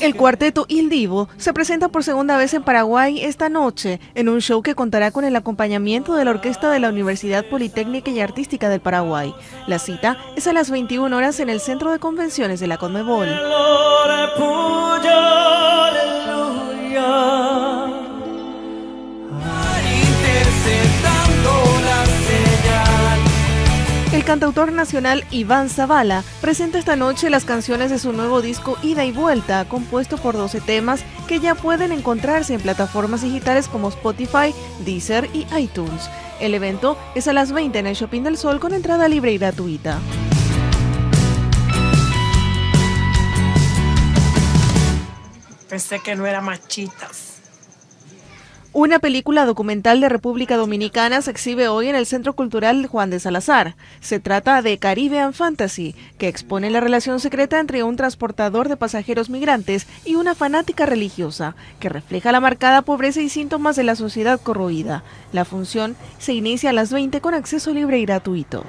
El cuarteto Il Divo se presenta por segunda vez en Paraguay esta noche, en un show que contará con el acompañamiento de la orquesta de la Universidad Politécnica y Artística del Paraguay. La cita es a las 21 horas en el Centro de Convenciones de la Conmebol. El cantautor nacional Iván Zavala presenta esta noche las canciones de su nuevo disco Ida y Vuelta, compuesto por 12 temas que ya pueden encontrarse en plataformas digitales como Spotify, Deezer y iTunes. El evento es a las 20 en el Shopping del Sol con entrada libre y gratuita. Pensé que no era machitas. Una película documental de República Dominicana se exhibe hoy en el Centro Cultural Juan de Salazar. Se trata de Caribbean Fantasy, que expone la relación secreta entre un transportador de pasajeros migrantes y una fanática religiosa, que refleja la marcada pobreza y síntomas de la sociedad corroída. La función se inicia a las 20 con acceso libre y gratuito.